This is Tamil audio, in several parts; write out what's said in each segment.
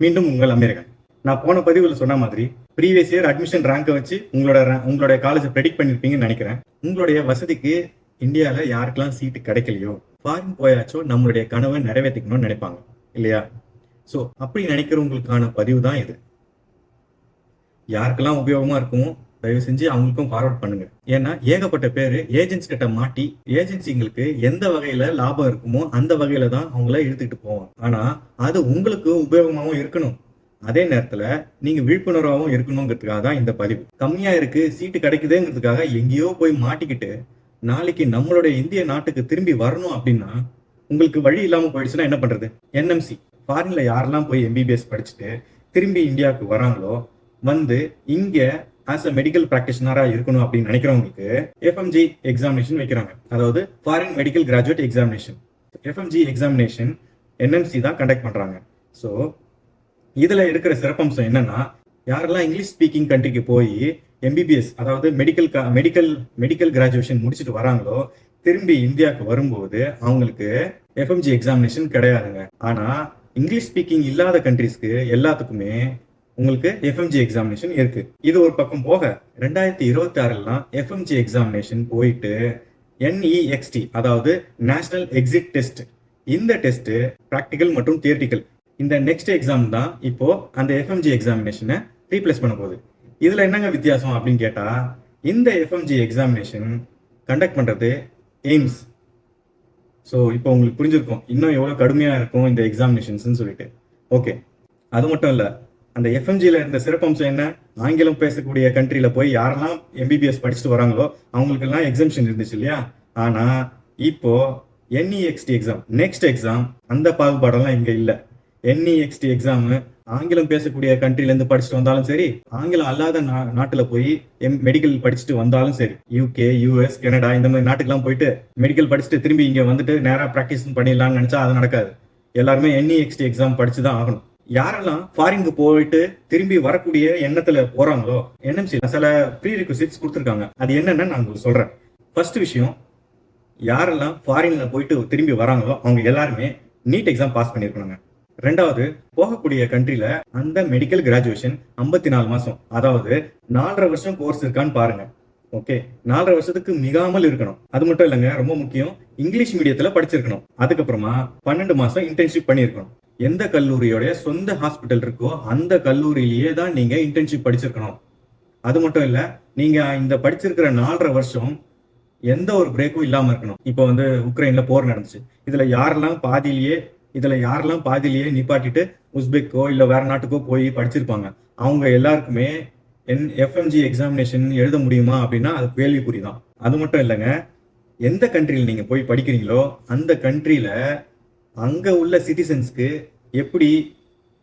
மீண்டும் உங்கள் அமெரிக்கன். நான் போன பதிவில் சொன்ன மாதிரி ப்ரீவியஸ் இயர் அட்மிஷன் ரேங்கை வச்சு உங்களுடைய காலேஜை ப்ரெடிக்ட் பண்ணியிருப்பீங்கன்னு நினைக்கிறேன். உங்களுடைய வசதிக்கு இந்தியாவில் யாருக்கெல்லாம் சீட்டு கிடைக்கலையோ, ஃபாரின் போயாச்சோ நம்மளுடைய கனவை நிறைவேற்றிக்கணும்னு நினைப்பாங்க இல்லையா? ஸோ அப்படி நினைக்கிறவங்களுக்கான பதிவு தான் இது. யாருக்கெல்லாம் உபயோகமா இருக்குமோ தயவு செஞ்சு அவங்களுக்கும் ஃபார்வர்ட் பண்ணுங்க. ஏன்னா ஏகப்பட்ட பேர் ஏஜென்ட்ஸ் கிட்ட மாட்டி ஏஜென்சிங்களுக்கு எந்த வகையில லாபம் இருக்குமோ அந்த வகையில தான் அவங்கள இழுத்துட்டு போவாங்க. ஆனா அது உங்களுக்கு உபயோகமாகவும் இருக்கணும், அதே நேரத்துல நீங்க விழிப்புணர்வாகவும் இருக்கணுங்கிறதுக்காக தான் இந்த பதிவு. கம்மியா இருக்கு சீட்டு கிடைக்குதுங்கிறதுக்காக எங்கேயோ போய் மாட்டிக்கிட்டு நாளைக்கு நம்மளுடைய இந்திய நாட்டுக்கு திரும்பி வரணும் அப்படின்னா உங்களுக்கு வழி இல்லாம போயிடுச்சுன்னா என்ன பண்றது? என்எம்சி ஃபாரின்ல யாரெல்லாம் போய் எம்பிபிஎஸ் படிச்சுட்டு திரும்பி இந்தியாவுக்கு வராங்களோ வந்து இங்க ஆஸ் அ மெடிக்கல் பிராக்டிஷனரா இருக்கணும் அப்படின்னு நினைக்கிறவங்களுக்கு எஃப்எம்ஜி எக்ஸாமினேஷன் வைக்கிறாங்க. அதாவது foreign medical graduate examination. FMG examination NMC தான் கண்டக்ட் பண்றாங்க. ஸோ இதுல இருக்கிற சிறப்பம்சம் என்னன்னா, யாரெல்லாம் இங்கிலீஷ் ஸ்பீக்கிங் கண்ட்ரிக்கு போய் எம்பிபிஎஸ் அதாவது மெடிக்கல் கிராஜுவேஷன் முடிச்சுட்டு வராங்களோ திரும்பி இந்தியாவுக்கு வரும்போது அவங்களுக்கு எஃப்எம்ஜி எக்ஸாமினேஷன் கிடையாதுங்க. ஆனா இங்கிலீஷ் ஸ்பீக்கிங் இல்லாத கண்ட்ரிஸ்க்கு எல்லாத்துக்குமே உங்களுக்கு எஃப்எம்ஜி எக்ஸாமினேஷன் இருக்கு. இது ஒரு பக்கம் போக 2026 எஃப்எம்ஜி எக்ஸாமினேஷன் போயிட்டு NEXT அதாவது நேஷனல் எக்ஸிட் டெஸ்ட், இந்த டெஸ்ட் பிராக்டிக்கல் மற்றும் தியரிட்டிக்கல், இந்த நெக்ஸ்ட் எக்ஸாம் தான் இப்போ அந்த எஃப்எம்ஜி எக்ஸாமினேஷனை ரீப்ளேஸ் பண்ண போகுது. இதுல என்னங்க வித்தியாசம் அப்படின்னு கேட்டா, இந்த எஃப்எம்ஜி எக்ஸாமினேஷன் கண்டக்ட் பண்றது எய்ம்ஸ். ஸோ இப்போ உங்களுக்கு புரிஞ்சிருக்கும் இன்னும் எவ்வளவு கடுமையா இருக்கும் இந்த எக்ஸாமினேஷன்ஸ் சொல்லிட்டு. ஓகே, அது மட்டும் இல்ல, அந்த எஃப்எம்ஜியில் இருந்த சிறப்பம்சம் என்ன? ஆங்கிலம் பேசக்கூடிய கண்ட்ரியில போய் யாரெல்லாம் எம்பிபிஎஸ் படிச்சுட்டு வராங்களோ அவங்களுக்கெல்லாம் எக்ஸம்ஷன் இருந்துச்சு இல்லையா? ஆனா இப்போ NEXT எக்ஸாம், நெக்ஸ்ட் எக்ஸாம், அந்த பாகுபாடெல்லாம் இங்க இல்ல. NEXT எக்ஸாம் ஆங்கிலம் பேசக்கூடிய கண்ட்ரில இருந்து படிச்சுட்டு வந்தாலும் சரி, ஆங்கிலம் அல்லாத நாட்டுல போய் மெடிக்கல் படிச்சுட்டு வந்தாலும் சரி, UK, US, கனடா இந்த மாதிரி நாட்டுக்கெல்லாம் போயிட்டு மெடிக்கல் படிச்சுட்டு திரும்பி இங்க வந்துட்டு நேரா பிராக்டிஸ் பண்ணிடலாம்னு நினைச்சா அது நடக்காது. எல்லாருமே NEXT எக்ஸாம் படிச்சுதான் ஆகணும். யாரெல்லாம் ஃபாரினுக்கு போயிட்டு திரும்பி வரக்கூடிய எண்ணத்துல போறாங்களோ என்எம்சி சில ப்ரீ ரிக்வசிட்ஸ் கொடுத்துருக்காங்க. அது என்னன்னு நான் உங்களுக்கு சொல்றேன். ஃபர்ஸ்ட் விஷயம், யாரெல்லாம் ஃபாரின்ல போயிட்டு திரும்பி வராங்களோ அவங்க எல்லாருமே நீட் எக்ஸாம் பாஸ் பண்ணிருக்கணுங்க. ரெண்டாவது, போகக்கூடிய கண்ட்ரில அந்த மெடிக்கல் கிராஜுவேஷன் 54 மாசம், அதாவது 4.5 வருஷம் கோர்ஸ் இருக்கான்னு பாருங்க. ஓகே, 4.5 வருஷத்துக்கு மிகாமல் இருக்கணும். அது மட்டும் இல்லைங்க, ரொம்ப முக்கியம், இங்கிலீஷ் மீடியத்துல படிச்சிருக்கணும். அதுக்கப்புறமா 12 மாசம் இன்டர்ன்ஷிப் பண்ணிருக்கணும். எந்த கல்லூரியோட சொந்த ஹாஸ்பிட்டல் இருக்கோ அந்த கல்லூரியிலேயே தான் நீங்க இன்டர்ன்ஷிப் படிச்சிருக்கணும். அது மட்டும் இல்ல, நீங்க இந்த படிச்சிருக்கிற 4.5 வருஷம் எந்த ஒரு பிரேக்கும் இல்லாம இருக்கணும். இப்போ வந்து உக்ரைன்ல போர் நடந்துச்சு, இதுல யாரெல்லாம் பாதியிலேயே நிப்பாட்டிட்டு உஸ்பெக்கோ இல்ல வேற நாட்டுக்கோ போய் படிச்சிருப்பாங்க, அவங்க எல்லாருக்குமே எஃப்எம்ஜி எக்ஸாமினேஷன் எழுத முடியுமா அப்படின்னா அது கேள்விக்குறிதான். அது மட்டும் இல்லைங்க, எந்த கண்ட்ரியில் நீங்க போய் படிக்கிறீங்களோ அந்த கண்ட்ரியில அங்க உள்ள சிட்டிசன்ஸ்க்கு எப்படி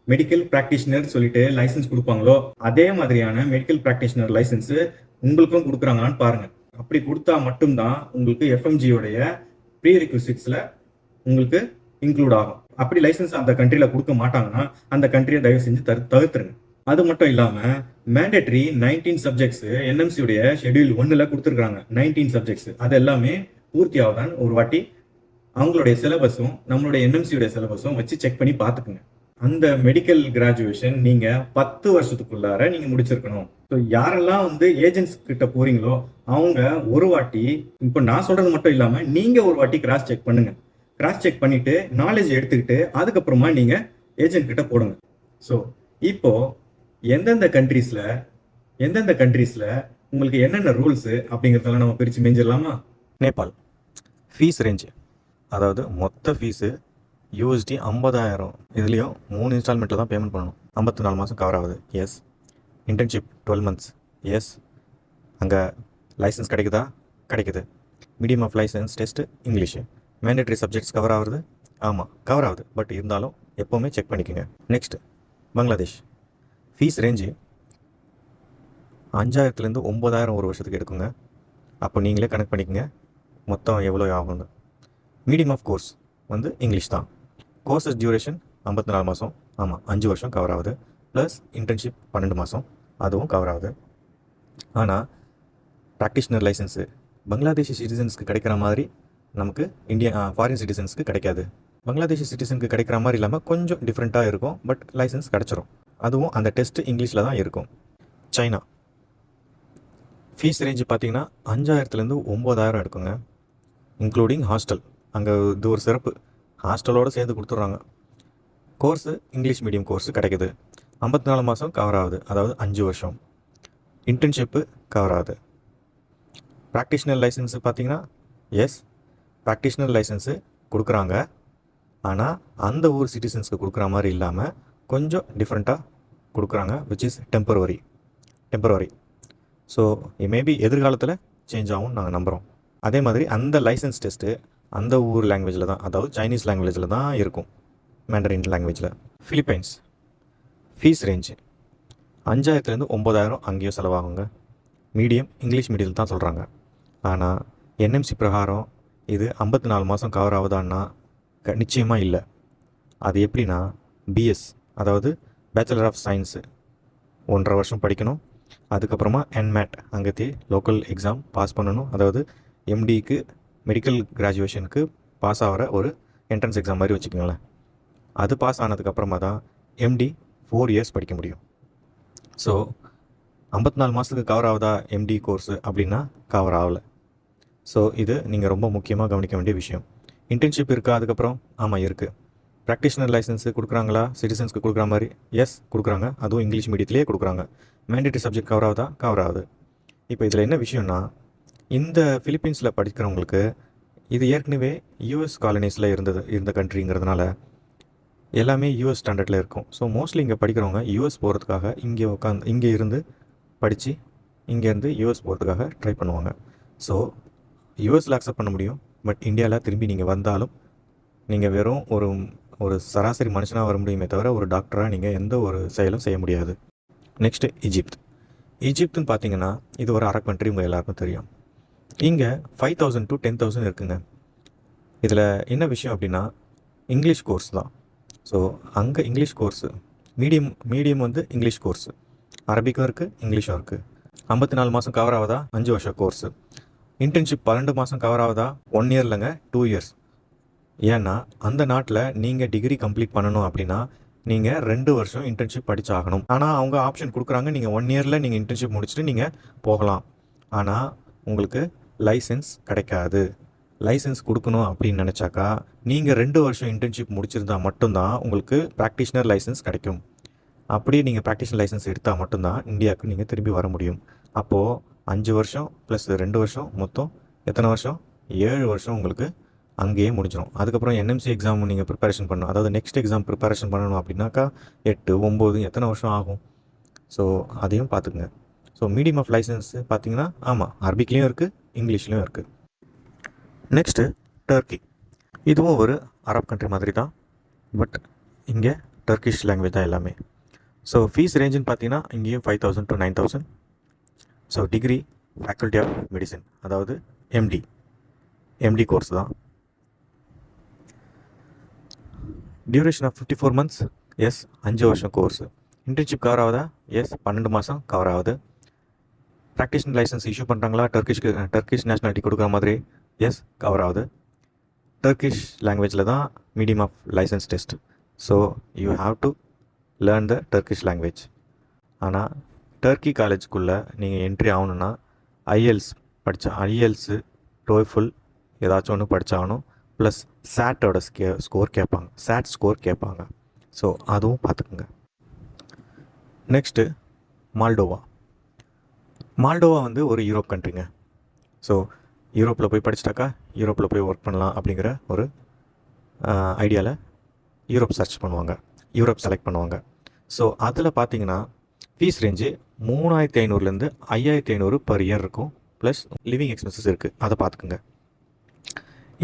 மெடிக்கல் பிராக்டிஷனர் சொல்லிட்டு லைசன்ஸ் கொடுப்பாங்களோ அதே மாதிரியான மெடிக்கல் பிராக்டிஷனர் லைசன்ஸ் உங்களுக்கும் கொடுக்குறாங்களான்னு பாருங்க. அப்படி கொடுத்தா மட்டும்தான் உங்களுக்கு எஃப்எம்ஜியோடைய ப்ரீ ரிக்வசிட்ஸ்ல உங்களுக்கு இன்க்ளூட் ஆகும். அப்படி லைசன்ஸ் அந்த கண்ட்ரியில கொடுக்க மாட்டாங்கன்னா அந்த கண்ட்ரியை தயவு செஞ்சு தவிர்த்துருங்க. அது மட்டும் இல்லாம மேண்டேட்டரி 19 சப்ஜெக்ட்ஸ் என்எம்சியுடைய ஷெட்யூல் 1ல கொடுத்துருக்காங்க. 19 சப்ஜெக்ட்ஸ் அது எல்லாமே பூர்த்தி ஆகுதான் ஒரு வாட்டி அவங்களுடைய சிலபஸும் நம்மளுடைய என்எம்சியுடைய சிலபஸும் வச்சு செக் பண்ணி பார்த்துக்குங்க. அந்த மெடிக்கல் கிராஜுவேஷன் நீங்க 10 வருஷத்துக்குள்ளார நீங்க முடிச்சிருக்கணும். ஸோ யாரெல்லாம் வந்து ஏஜென்ட்ஸ் கிட்ட போறீங்களோ அவங்க ஒரு வாட்டி, இப்போ நான் சொல்றது மட்டும் இல்லாம நீங்க ஒரு வாட்டி கிராஸ் செக் பண்ணுங்க. கிராஸ் செக் பண்ணிட்டு நாலேஜ் எடுத்துக்கிட்டு அதுக்கப்புறமா நீங்க ஏஜென்ட் கிட்ட போடுங்க. ஸோ இப்போ எந்தெந்த கண்ட்ரீஸ்ல உங்களுக்கு என்னென்ன ரூல்ஸ் அப்படிங்கிறதெல்லாம் நம்ம பிரிச்சு மேஞ்சிடலாமா? நேபாள் ஃபீஸ் ரேஞ்சு, அதாவது மொத்த ஃபீஸு USD 50,000. இதுலேயும் 3 இன்ஸ்டால்மெண்ட்டில் தான் பேமெண்ட் பண்ணணும். 54 மாதம் கவர் ஆகுது. எஸ். Internship 12 months. எஸ். அங்கே லைசன்ஸ் கிடைக்குது. Medium of license test English. Mandatory subjects cover ஆகுது. ஆமாம், கவர் ஆகுது. பட் இருந்தாலும் எப்போவுமே செக் பண்ணிக்கோங்க. நெக்ஸ்ட், பங்களாதேஷ் ஃபீஸ் ரேஞ்சு 5,000 9,000 ஒரு வருஷத்துக்கு எடுக்குங்க. அப்போ நீங்களே கனெக்ட் பண்ணிக்கோங்க மொத்தம் எவ்வளோ ஆகும்னு. மீடியம் ஆஃப் கோர்ஸ் வந்து இங்கிலீஷ் தான். கோர்சஸ் டியூரேஷன் 54 மாதம். ஆமாம், 5 வருஷம் கவர் ஆகுது. ப்ளஸ் இன்டர்ன்ஷிப் 12 மாதம், அதுவும் கவர் ஆகுது. ஆனால் ப்ராக்டிஷனர் லைசன்ஸு பங்களாதேஷி சிட்டிசன்ஸ்க்கு கிடைக்கிற மாதிரி நமக்கு ஃபாரின் சிட்டிசன்ஸ்க்கு கிடைக்காது. பங்களாதேஷி சிட்டிசனுக்கு கிடைக்கிற மாதிரி இல்லாமல் கொஞ்சம் டிஃப்ரெண்ட்டாக இருக்கும், பட் லைசன்ஸ் கிடச்சிரும். அதுவும் அந்த டெஸ்ட்டு இங்கிலீஷில் தான் இருக்கும். சைனா ஃபீஸ் ரேஞ்சு பார்த்தீங்கன்னா 5000லேருந்து 9000 எடுக்குங்க, இன்க்ளூடிங் ஹாஸ்டல். அங்கே இது ஒரு சிறப்பு, ஹாஸ்டலோடு சேர்ந்து கொடுத்துட்றாங்க. கோர்ஸு இங்கிலீஷ் மீடியம் கோர்ஸு கிடைக்குது. 54 மாதம் கவர் ஆகுது, அதாவது 5 வருஷம். இன்டர்ன்ஷிப்பு கவர் ஆகுது. ப்ராக்டிஷனல் லைசன்ஸு பார்த்தீங்கன்னா எஸ், ப்ராக்டிஷனல் லைசன்ஸு கொடுக்குறாங்க. ஆனால் அந்த ஊர் சிட்டிசன்ஸ்க்கு கொடுக்குற மாதிரி இல்லாமல் கொஞ்சம் டிஃப்ரெண்ட்டாக கொடுக்குறாங்க, which is temporary. So maybe எதிர்காலத்தில் சேஞ்ச் ஆகும்னு நாங்கள் நம்புகிறோம். அதே மாதிரி அந்த லைசன்ஸ் டெஸ்ட்டு அந்த ஊர் லாங்குவேஜில் தான், அதாவது சைனீஸ் லாங்குவேஜில் தான் இருக்கும், மேண்டரின் லாங்குவேஜில். ஃபிலிப்பைன்ஸ் ஃபீஸ் ரேஞ்சு 5000லேருந்து 9000 அங்கேயும் செலவாகுங்க. மீடியம் இங்கிலீஷ் மீடியத்தில் தான் சொல்கிறாங்க. ஆனால் என்எம்சி பிரகாரம் இது 54 மாதம் கவர் ஆகுதான்னா நிச்சயமாக இல்லை. அது எப்படின்னா, பிஎஸ் அதாவது பேச்சுலர் ஆஃப் சயின்ஸு 1.5 வருஷம் படிக்கணும். அதுக்கப்புறமா என்மேட் அங்கேயே லோக்கல் எக்ஸாம் பாஸ் பண்ணணும். அதாவது எம்டிக்கு மெடிக்கல் கிராஜுவேஷனுக்கு பாஸ் ஆகிற ஒரு என்ட்ரன்ஸ் எக்ஸாம் மாதிரி வச்சுக்கோங்களேன். அது பாஸ் ஆனதுக்கப்புறமா தான் எம்டி 4 இயர்ஸ் படிக்க முடியும். ஸோ 54 மாதத்துக்கு கவர் ஆகுதா எம்டி கோர்ஸு அப்படின்னா கவர் ஆகலை. ஸோ இது நீங்கள் ரொம்ப முக்கியமாக கவனிக்க வேண்டிய விஷயம். இன்டர்ன்ஷிப் இருக்கா அதுக்கப்புறம்? ஆமாம் இருக்குது. ப்ராக்டிஷனர் லைசன்ஸு கொடுக்குறாங்களா சிட்டிசன்ஸ்க்கு கொடுக்குற மாதிரி? எஸ் கொடுக்குறாங்க, அதுவும் இங்கிலீஷ் மீடியத்திலே கொடுக்குறாங்க. மேண்டேட்டரி சப்ஜெக்ட் கவர் ஆகுதா? கவர் ஆகுது. இப்போ இதில் என்ன விஷயம்னா, இந்த ஃபிலிப்பீன்ஸில் படிக்கிறவங்களுக்கு இது ஏற்கனவே யூஎஸ் காலனிஸில் இருந்த கண்ட்ரிங்கிறதுனால எல்லாமே யூஎஸ் ஸ்டாண்டர்டில் இருக்கும். ஸோ மோஸ்ட்லி இங்கே படிக்கிறவங்க யூஎஸ் போகிறதுக்காக இங்கே இருந்து படித்து இங்கேருந்து யூஎஸ் போகிறதுக்காக ட்ரை பண்ணுவாங்க. ஸோ யூஎஸில் அக்செப்ட் பண்ண முடியும், பட் இந்தியாவில் திரும்பி நீங்கள் வந்தாலும் நீங்கள் வெறும் ஒரு சராசரி மனுஷனாக வர முடியுமே தவிர ஒரு டாக்டராக நீங்கள் எந்த ஒரு செயலும் செய்ய முடியாது. நெக்ஸ்ட்டு ஈஜிப்துன்னு பார்த்தீங்கன்னா இது ஒரு அரப் கண்ட்ரி, உங்கள் எல்லாருக்கும் தெரியும். இங்கே 5000 to 10,000 இருக்குங்க. இதில் என்ன விஷயம் அப்படின்னா, இங்கிலீஷ் கோர்ஸ் தான். ஸோ அங்கே இங்கிலீஷ் கோர்ஸு மீடியம் வந்து இங்கிலீஷ் கோர்ஸு, அரபிக்கும் இருக்குது இங்கிலீஷும் இருக்குது. 54 மாதம் கவர் ஆகுதா? 5 வருஷம் கோர்ஸு. இன்டர்ன்ஷிப் 12 மாதம் கவர் ஆகுதா? 1 இயர் இல்லைங்க, 2 இயர்ஸ். ஏன்னா அந்த நாட்டில் நீங்கள் டிகிரி கம்ப்ளீட் பண்ணணும் அப்படின்னா நீங்கள் 2 வருஷம் இன்டர்ன்ஷிப் படிச்சாகணும். ஆனால் அவங்க ஆப்ஷன் கொடுக்குறாங்க, நீங்கள் 1 இயரில் நீங்கள் இன்டர்ன்ஷிப் முடிச்சுட்டு நீங்கள் போகலாம். ஆனால் உங்களுக்கு லைசன்ஸ் கிடைக்காது. லைசன்ஸ் கொடுக்கணும் அப்படின்னு நினச்சாக்கா நீங்கள் 2 வருஷம் இன்டர்ன்ஷிப் முடிச்சிருந்தா மட்டும்தான் உங்களுக்கு ப்ராக்டிஷனர் லைசன்ஸ் கிடைக்கும். அப்படியே நீங்கள் ப்ராக்டிஷனர் லைசன்ஸ் எடுத்தால் மட்டும்தான் இந்தியாவுக்கு நீங்கள் திரும்பி வர முடியும். அப்போது 5 வருஷம் ப்ளஸ் 2 வருஷம் மொத்தம் எத்தனை வருஷம்? 7 வருஷம் உங்களுக்கு அங்கேயே முடிஞ்சிடும். அதுக்கப்புறம் என்எம்சி எக்ஸாம் நீங்கள் ப்ரிப்பரேஷன் பண்ணணும், அதாவது நெக்ஸ்ட் எக்ஸாம் ப்ரிப்பரேஷன் பண்ணணும் அப்படின்னாக்கா 8, 9 எத்தனை வருஷம் ஆகும்? ஸோ அதையும் பார்த்துக்குங்க. ஸோ மீடியம் ஆஃப் லைசன்ஸ் பார்த்தீங்கன்னா ஆமாம் அரபிக்லேயும் இருக்குது இங்கிலீஷ்லேயும் இருக்குது. Next Turkey. இதுவும் ஒரு அரப் கண்ட்ரி மாதிரி தான், பட் இங்கே டர்க்கிஷ் லாங்குவேஜ் தான் எல்லாமே. ஸோ ஃபீஸ் ரேஞ்சுன்னு பார்த்தீங்கன்னா இங்கேயும் 5000 to 9000. So degree faculty of medicine, அதாவது எம்டி கோர்ஸ் தான். Duration of 54 months. எஸ் 5 வருஷம் கோர்ஸு. இன்டர்ன்ஷிப் கவர் ஆகுதா? எஸ் 12 மாதம் கவர் ஆகுது. ப்ராக்டிஷனர் லைசன்ஸ் இஷ்யூ பண்ணுறாங்களா டர்க்கிஷ் நேஷ்னாலிட்டி கொடுக்குற மாதிரி? எஸ் கவர் ஆகுது. டர்க்கிஷ் லாங்குவேஜில் தான் medium of license test. So you have to learn the Turkish language. ஆனால் டர்க்கி காலேஜுக்குள்ளே நீங்கள் என்ட்ரி ஆகணுன்னா ஐஎல்ஸு டோஃபுல் ஏதாச்சும் ஒன்று படித்தாகணும். ப்ளஸ் சேட்டோட ஸ்கோர் கேட்பாங்க. ஸோ அதுவும் பார்த்துக்குங்க. நெக்ஸ்ட்டு மால்டோவா வந்து ஒரு யூரோப் கண்ட்ரிங்க. ஸோ யூரோப்பில் போய் படிச்சிட்டாக்கா யூரோப்பில் போய் ஒர்க் பண்ணலாம் அப்படிங்கிற ஒரு ஐடியாவில் யூரோப் செலக்ட் பண்ணுவாங்க. ஸோ அதில் பார்த்தீங்கன்னா ஃபீஸ் ரேஞ்சு 3500லேருந்து 5500 பர் இயர் இருக்கும். ப்ளஸ் லிவிங் எக்ஸ்பென்சஸ் இருக்குது, அதை பார்த்துக்குங்க.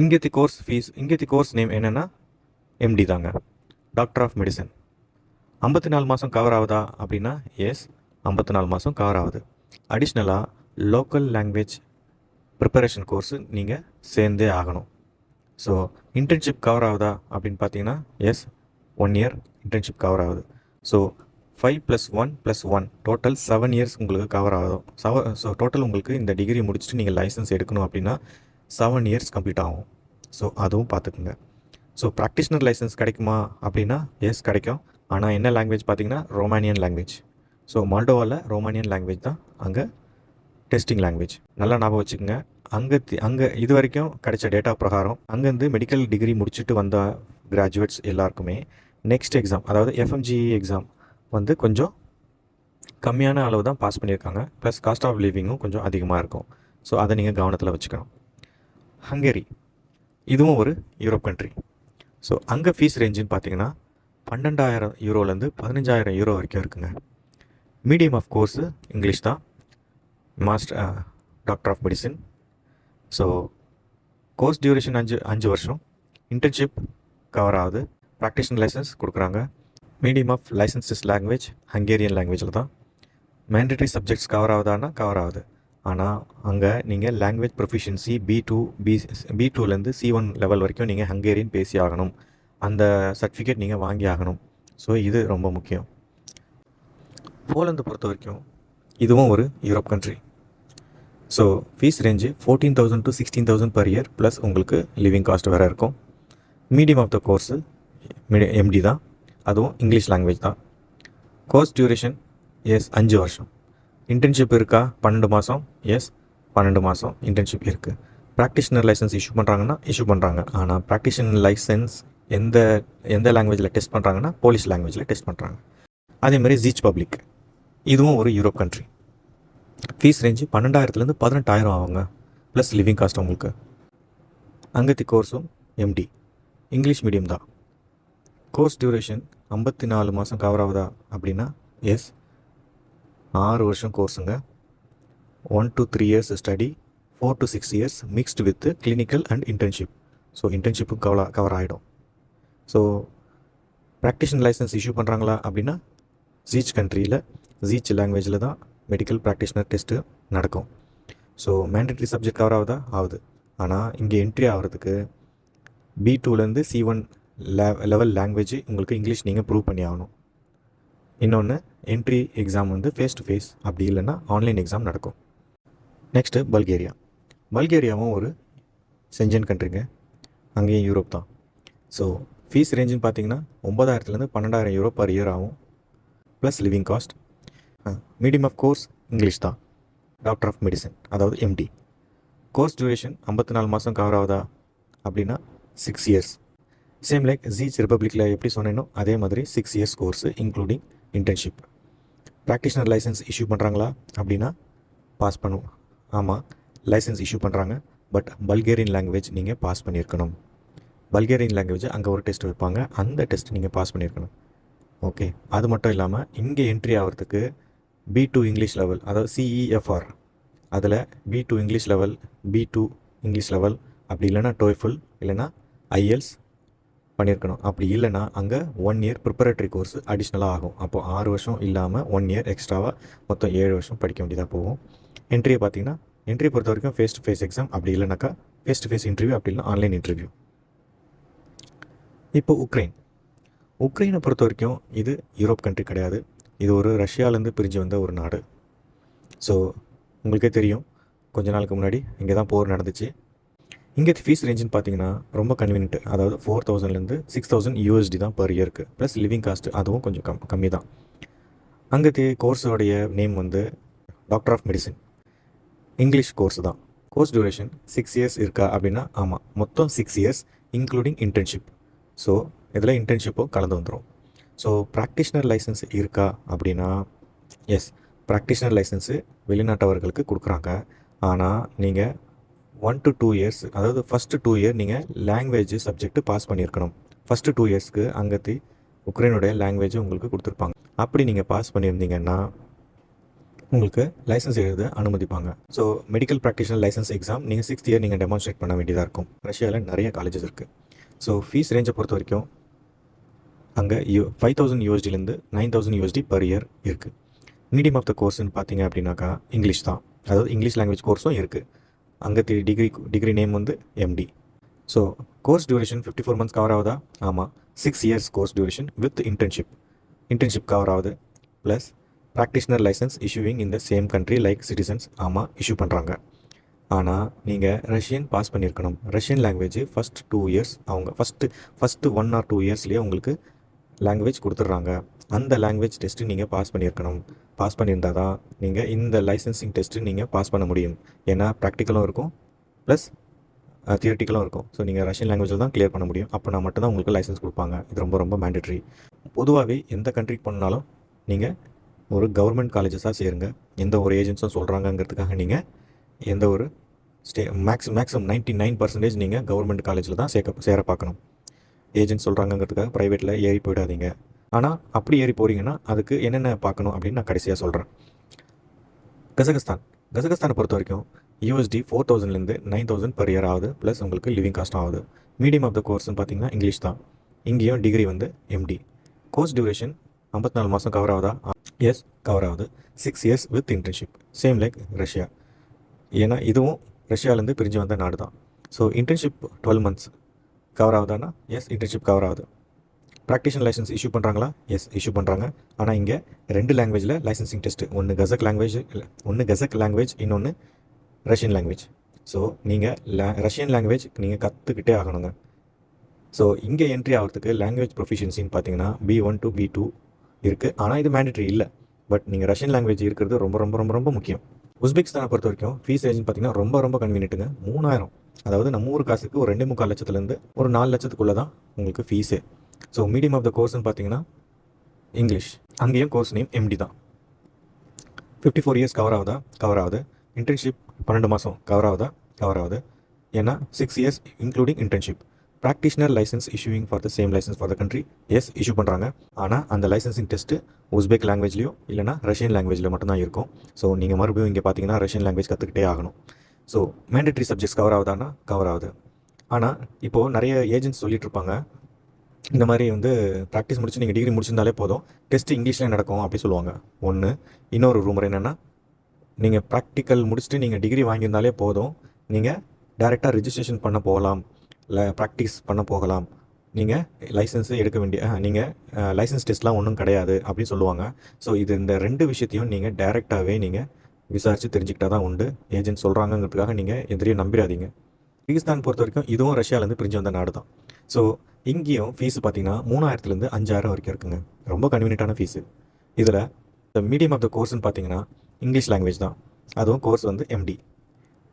இங்கேத்தி கோர்ஸ் நேம் என்னென்னா எம்டி தாங்க, டாக்டர் ஆஃப் மெடிசன். 54 மாதம் கவர் ஆகுதா அப்படின்னா எஸ் 54 மாதம் கவர் ஆகுது. அடிஷ்னலாக லோக்கல் லாங்குவேஜ் ப்ரிப்பரேஷன் கோர்ஸு நீங்கள் சேர்ந்தே ஆகணும். ஸோ இன்டர்ன்ஷிப் கவர் ஆகுதா அப்படின்னு பார்த்தீங்கன்னா எஸ் 1 இயர் இன்டர்ன்ஷிப் கவர் ஆகுது. ஸோ 5 + 1 + 1 டோட்டல் 7 இயர்ஸ் உங்களுக்கு கவர் ஆகும். ஸோ டோட்டல் உங்களுக்கு இந்த டிகிரி முடிச்சுட்டு நீங்கள் லைசன்ஸ் எடுக்கணும் அப்படின்னா 7 இயர்ஸ் கம்ப்ளீட் ஆகும். ஸோ அதுவும் பார்த்துக்குங்க. ஸோ ப்ராக்டிஷனர் லைசன்ஸ் கிடைக்குமா அப்படின்னா எஸ் கிடைக்கும். ஆனால் என்ன லாங்குவேஜ் பார்த்தீங்கன்னா ரொமானியன் லாங்குவேஜ். ஸோ மால்டோவாவில் ரொமானியன் லாங்குவேஜ் தான் அங்கே டெஸ்டிங் லாங்குவேஜ். நல்லா ஞாபகம் வச்சுக்கோங்க. அங்கே இது வரைக்கும் கிடைச்ச டேட்டா பிரகாரம் அங்கேருந்து மெடிக்கல் டிகிரி முடிச்சுட்டு வந்த கிராஜுவேட்ஸ் எல்லாருக்குமே நெக்ஸ்ட் எக்ஸாம், அதாவது எஃப்எம்ஜிஇ எக்ஸாம் வந்து கொஞ்சம் கம்மியான அளவு தான் பாஸ் பண்ணியிருக்காங்க. ப்ளஸ் காஸ்ட் ஆஃப் லிவிங்கும் கொஞ்சம் அதிகமாக இருக்கும். ஸோ அதை நீங்கள் கவனத்தில் வச்சுக்கணும். ஹங்கேரி இதுவும் ஒரு யூரோப் கண்ட்ரி. ஸோ அங்கே ஃபீஸ் ரேஞ்சுன்னு பார்த்தீங்கன்னா 12,000 யூரோலேருந்து 15,000 யூரோ வரைக்கும் இருக்குங்க. மீடியம் ஆஃப் கோர்ஸு இங்கிலீஷ் தான். Master doctor of medicine. So course duration 5 வருஷம். இன்டர்ன்ஷிப் கவர் ஆகுது. ப்ராக்டிஷனர் லைசன்ஸ் கொடுக்குறாங்க. Medium of licenses language Hungarian லாங்குவேஜில் தான். மேண்டேட்ரி சப்ஜெக்ட்ஸ் கவர் ஆகுதான்னா கவர் ஆகுது. ஆனால் அங்கே நீங்கள் லாங்குவேஜ் ப்ரொஃபிஷியன்சி B2லேருந்து C1 லெவல் வரைக்கும் நீங்கள் ஹங்கேரியன் பேசி ஆகணும். அந்த சர்டிஃபிகேட் நீங்கள் வாங்கி ஆகணும். ஸோ இது ரொம்ப முக்கியம். போலந்து பொறுத்த வரைக்கும் இதுவும் ஒரு Europe country. So fees range 14,000 to 16,000 per year plus உங்களுக்கு லிவிங் காஸ்ட் வேறு இருக்கும். Medium of the course MD தான். அதுவும் இங்கிலீஷ் லாங்குவேஜ் தான். கோர்ஸ் டியூரேஷன் எஸ் 5 வருஷம். இன்டர்ன்ஷிப் இருக்கா 12 மாதம்? எஸ் 12 மாதம் இன்டர்ன்ஷிப் இருக்குது. ப்ராக்டிஷனர் லைசன்ஸ் இஷ்யூ பண்ணுறாங்க. ஆனால் ப்ராக்டிஷனர் லைசன்ஸ் எந்த லாங்குவேஜில் டெஸ்ட் பண்ணுறாங்கன்னா போலிஷ் லாங்குவேஜில் டெஸ்ட் பண்ணுறாங்க. அதேமாதிரி ஜீச் பப்ளிக் இதுவும் ஒரு யூரோப் கண்ட்ரி. ஃபீஸ் ரேஞ்சு 12,000லேருந்து 18,000 ஆகுங்க. ப்ளஸ் லிவிங் காஸ்ட் உங்களுக்கு. அங்கத்தி கோர்ஸும் MD இங்கிலீஷ் மீடியம் தான். கோர்ஸ் டியூரேஷன் 54 மாதம் கவர் ஆகுதா அப்படின்னா எஸ் 6 வருஷம் கோர்ஸுங்க. 1 to 3 years study, 4 to 6 years mixed with clinical and internship. So இன்டர்ன்ஷிப்பும் கவர் ஆகிடும். ஸோ ப்ராக்டிஷன் லைசன்ஸ் இஷ்யூ பண்ணுறாங்களா அப்படின்னா ஜீச் கண்ட்ரியில் ஜீச் லாங்குவேஜில் தான் மெடிக்கல் ப்ராக்டிஷனர் டெஸ்ட்டு நடக்கும். ஸோ மேண்டேட்ரி சப்ஜெக்ட் கவர் ஆகுது. ஆனால் இங்கே என்ட்ரி ஆகிறதுக்கு B2லேருந்து C1 லெவல் லாங்குவேஜ் உங்களுக்கு இங்கிலீஷ் நீங்கள் ப்ரூவ் பண்ணி ஆகணும். இன்னொன்று என்ட்ரி எக்ஸாம் வந்து ஃபேஸ் டு ஃபேஸ், அப்படி இல்லைன்னா ஆன்லைன் எக்ஸாம் நடக்கும். நெக்ஸ்ட்டு பல்கேரியாவும் ஒரு செஞ்சன் கண்ட்ரிங்க. அங்கேயும் யூரோப் தான். ஸோ ஃபீஸ் ரேஞ்சுன்னு பார்த்தீங்கன்னா 9,000லேருந்து 12,000 யூரோ per year ஆகும். Plus living cost. Medium of course English தான். டாக்டர் ஆஃப் மெடிசன் அதாவது MD. கோர்ஸ் டியூரேஷன் 54 மாதம் கவர் ஆகுதா அப்படின்னா 6 years. சேம் லைக் ஜீச் ரிப்பப்ளிக்கில் எப்படி சொன்னேனோ அதே மாதிரி 6 years கோர்ஸு including internship. Practitioner license issue பண்ணுறாங்களா அப்படின்னா பாஸ் பண்ணுவோம். ஆமாம், லைசன்ஸ் இஷ்யூ பண்ணுறாங்க. பட் பல்கேரியன் லாங்குவேஜ் நீங்கள் பாஸ் பண்ணியிருக்கணும். பல்கேரியன் லாங்குவேஜ் அங்கே ஒரு டெஸ்ட் வைப்பாங்க. அந்த டெஸ்ட் நீங்கள் பாஸ் பண்ணியிருக்கணும். ஓகே, அது மட்டும் இல்லாமல் இங்கே என்ட்ரி ஆகிறதுக்கு B2 இங்கிலீஷ் லெவல், அதாவது CEFR, அதில் B2 English level, B2 English level, அப்படி இல்லைன்னா TOEFL இல்லைன்னா IELTS பண்ணியிருக்கணும். அப்படி இல்லைன்னா அங்கே 1 year ப்ரிப்பரேட்டரி கோர்ஸ் அடிஷ்னலாக ஆகும். அப்போது 6 வருஷம் இல்லாமல் 1 year எக்ஸ்ட்ராவாக மொத்தம் 7 வருஷம் படிக்க வேண்டியதாக போகும். என்ட்ரியை பார்த்தீங்கன்னா என்ட்ரி பொறுத்த வரைக்கும் ஃபேஸ் டு ஃபேஸ் எக்ஸாம், அப்படி இல்லைனாக்கா ஃபேஸ் டு ஃபேஸ் இன்டர்வியூ, அப்படி இல்லைனா ஆன்லைன் இன்டர்வியூ. இப்போ உக்ரைனை பொறுத்த வரைக்கும் இது யூரோப் கண்ட்ரி கிடையாது. இது ஒரு ரஷ்யாவிலேருந்து பிரிஞ்சு வந்த ஒரு நாடு. ஸோ உங்களுக்கே தெரியும், கொஞ்ச நாளுக்கு முன்னாடி இங்கே தான் போர் நடந்துச்சு. இங்கே ஃபீஸ் ரேஞ்சுன்னு பார்த்தீங்கன்னா ரொம்ப கன்வீனியன்ட். அதாவது 4,000லேருந்து 6,000 USD தான் per yearக்கு. ப்ளஸ் லிவிங் காஸ்ட்டு அதுவும் கொஞ்சம் கம்மி தான். அங்கே கோர்ஸோடைய நேம் வந்து doctor of medicine. English course தான். கோர்ஸ் டியூரேஷன் 6 years இருக்கா அப்படின்னா ஆமாம், மொத்தம் 6 years இன்க்ளூடிங் இன்டர்ன்ஷிப். ஸோ இதில் இன்டர்ன்ஷிப்பும் கலந்து வந்துடும். ஸோ ப்ராக்டிஷனர் லைசன்ஸ் இருக்கா அப்படின்னா எஸ், ப்ராக்டிஷனர் லைசன்ஸு வெளிநாட்டவர்களுக்கு கொடுக்குறாங்க. ஆனால் நீங்கள் 1 to 2 years, அதாவது ஃபஸ்ட்டு 2 year நீங்கள் லாங்குவேஜ் சப்ஜெக்ட்டு பாஸ் பண்ணியிருக்கணும். ஃபஸ்ட்டு 2 yearsக்கு அங்கத்தி உக்ரைனுடைய லாங்குவேஜ் உங்களுக்கு கொடுத்துருப்பாங்க. அப்படி நீங்கள் பாஸ் பண்ணியிருந்தீங்கன்னா உங்களுக்கு லைசன்ஸ் எழுத அனுமதிப்பாங்க. So medical practitioner license exam நீங்கள் 6th year நீங்கள் டெமான்ஸ்ட்ரேட் பண்ண வேண்டியதாக இருக்கும். ரஷ்யாவில் நிறைய காலேஜஸ் இருக்குது. ஸோ ஃபீஸ் ரேஞ்சை பொறுத்த வரைக்கும் அங்கே 5,000 USDலேருந்து 9,000 USD per year இருக்குது. மீடியம் ஆஃப் த கோர்ஸ்ன்னு பார்த்தீங்க அப்படின்னாக்கா இங்கிலீஷ் தான். அதாவது இங்கிலீஷ் லாங்குவேஜ் கோர்ஸும் இருக்குது. அங்கே டிகிரி நேம் வந்து MD. So course duration 54 months cover ஆகுதா? ஆமாம், 6 years course duration with internship cover ஆகுது. ப்ளஸ் ப்ராக்டிஷனர் லைசன்ஸ் இஷ்யூவிங் இந்த சேம் கண்ட்ரி லைக் சிட்டிசன்ஸ். ஆமாம், இஷ்யூ பண்ணுறாங்க. ஆனால் நீங்கள் ரஷ்யன் பாஸ் பண்ணியிருக்கணும். ரஷ்யன் லாங்குவேஜ் ஃபஸ்ட் 2 இயர்ஸ் அவங்க ஃபஸ்ட்டு 1 ஆர் 2 இயர்ஸ்லேயே உங்களுக்கு லாங்குவேஜ் கொடுத்துட்றாங்க. அந்த லாங்குவேஜ் டெஸ்ட்டு நீங்கள் பாஸ் பண்ணியிருக்கணும். பாஸ் பண்ணியிருந்தால் தான் நீங்கள் இந்த லைசன்சிங் டெஸ்ட்டு நீங்கள் பாஸ் பண்ண முடியும். ஏன்னா ப்ராக்டிக்கலும் இருக்கும் ப்ளஸ் தியரிட்டிக்கலும் இருக்கும். ஸோ நீங்கள் ரஷ்யன் லாங்குவேஜில் தான் கிளியர் பண்ண முடியும். அப்போனா மட்டும்தான் உங்களுக்கு லைசன்ஸ் கொடுப்பாங்க. இது ரொம்ப ரொம்ப மேண்டட்ரி. பொதுவாகவே எந்த கண்ட்ரிக்கு போனாலும் நீங்கள் ஒரு கவர்மெண்ட் காலேஜஸாக சேருங்க. எந்த ஒரு ஏஜென்ட்ஸும் சொல்கிறாங்கங்கிறதுக்காக நீங்கள் எந்த ஒரு மேக்ஸிமம் 99% நீங்கள் கவர்மெண்ட் காலேஜில் தான் சேர பார்க்கணும். ஏஜென்ட் சொல்கிறாங்கங்கிறதுக்காக ப்ரைவேட்டில் ஏறி போயிடாதீங்க. ஆனால் அப்படி ஏறி போகிறீங்கன்னா அதுக்கு என்னென்ன பார்க்கணும் அப்படின்னு நான் கடைசியாக சொல்கிறேன். கசகஸ்தானை பொறுத்த வரைக்கும் USD 4000லேருந்து 9000 per year ஆகுது. ப்ளஸ் உங்களுக்கு லிவிங் காஸ்ட்டும் ஆகுது. மீடியம் ஆஃப் த கோர்ஸ்னு பார்த்தீங்கன்னா இங்கிலீஷ் தான். இங்கேயும் டிகிரி வந்து MD. கோர்ஸ் டியூரேஷன் 54 மாதம் கவர் ஆகுதா? எஸ், கவர் ஆகுது. 6 years with internship. Same like Russia. ஏன்னா இதுவும் ரஷ்யாவிலேருந்து பிரிஞ்சு வந்த நாடு தான். ஸோ இன்டர்ன்ஷிப் 12 months கவர் ஆகுதானா? எஸ், இன்டர்ன்ஷிப் கவர் ஆகுது. ப்ராக்டிஷன் லைசன்ஸ் இஷ்யூ பண்ணுறாங்களா? எஸ், இஷ்யூ பண்ணுறாங்க. ஆனால் இங்கே 2 லாங்குவேஜில் லைசன்சிங் டெஸ்ட்டு. ஒன்று கசக் லாங்குவேஜ், இன்னொன்று ரஷ்யன் லாங்குவேஜ். ஸோ நீங்கள் ரஷ்யன் லாங்குவேஜ் நீங்கள் கற்றுக்கிட்டே ஆகணுங்க. ஸோ இங்கே என்ட்ரி ஆகிறதுக்கு லாங்குவேஜ் ப்ரொஃபிஷியன்சின்னு பார்த்தீங்கன்னா B1 to B2 இருக்குது. ஆனால் இது மேண்டட்ரி இல்லை. பட் நீங்கள் ரஷ்யன் லாங்குவேஜ் இருக்கிறது ரொம்ப ரொம்ப ரொம்ப ரொம்ப முக்கியம். உஸ்பெகிஸ்தானை பொறுத்த வரைக்கும் ஃபீஸ் ரேஞ்சுன்னு பார்த்தீங்கன்னா ரொம்ப ரொம்ப கன்வீனியன்ட்டுங்க. 3000, அதாவது நம்ம ஊர் காசுக்கு ஒரு 2.25 லட்சத்துலேருந்து ஒரு 4 லட்சத்துக்குள்ளே தான் உங்களுக்கு ஃபீஸே. ஸோ மீடியம் ஆஃப் த கோர்ஸ்னு பார்த்தீங்கன்னா இங்கிலீஷ். அங்கேயும் கோர்ஸ் நேம் MD தான். 54 years கவர் ஆகுதா? கவர் ஆகுது. இன்டர்ன்ஷிப் 12 மாதம் கவர் ஆகுதா? கவர் ஆகுது. ஏன்னா 6 years including internship. Practitioner licence issuing for the same license for the country. Yes, issue பண்ணுறாங்க. ஆனால் அந்த லைசன்சிங் டெஸ்ட்டு உஸ்பெக் லாங்குவேஜ்லையோ இல்லைனா ரஷ்யன் லாங்குவேஜில் மட்டும்தான் இருக்கும். ஸோ நீங்கள் மறுபடியும் இங்கே பார்த்தீங்கன்னா ரஷ்யன் லாங்குவேஜ் கற்றுக்கிட்டே ஆகணும். ஸோ மேண்டட்ரி சப்ஜெக்ட்ஸ் கவர் ஆகுதானா? கவர் ஆகுது. ஆனால் இப்போது நிறைய ஏஜென்ட்ஸ் சொல்லிட்டு இருப்பாங்க, இந்த மாதிரி வந்து ப்ராக்டிஸ் முடிச்சு நீங்கள் டிகிரி முடிச்சிருந்தாலே போதும், டெஸ்ட்டு இங்கிலீஷில் நடக்கும் அப்படி சொல்லுவாங்க. ஒன்று. இன்னொரு ரூமர் என்னென்னா, நீங்கள் ப்ராக்டிக்கல் முடிச்சுட்டு நீங்கள் டிகிரி வாங்கியிருந்தாலே போதும், நீங்கள் டைரெக்டாக ரிஜிஸ்ட்ரேஷன் பண்ண போகலாம், இல்லை ப்ராக்டிஸ் பண்ண போகலாம், நீங்கள் லைசன்ஸு எடுக்க நீங்கள் லைசன்ஸ் டெஸ்ட்லாம் ஒன்றும் கிடையாது அப்படின்னு சொல்லுவாங்க. ஸோ இந்த 2 விஷயத்தையும் நீங்கள் டைரெக்டாகவே நீங்கள் விசாரித்து தெரிஞ்சுக்கிட்டா தான் உண்டு. ஏஜென்ட் சொல்கிறாங்கங்கிறதுக்காக நீங்கள் எதிரையும் நம்பிடாதீங்க. கிர்கிஸ்தான் பொறுத்த வரைக்கும் இதுவும் ரஷ்யாவிலேருந்து பிரிஞ்சு வந்த நாடு தான். ஸோ இங்கேயும் ஃபீஸு பார்த்தீங்கன்னா 3000லேருந்து 5000 வரைக்கும் இருக்குங்க. ரொம்ப கன்வீனியன்ட்டான ஃபீஸு. இதில் இந்த மீடியம் ஆஃப் த கோர்ஸ்னு பார்த்தீங்கன்னா இங்கிலீஷ் லாங்குவேஜ் தான். அதுவும் கோர்ஸ் வந்து MD.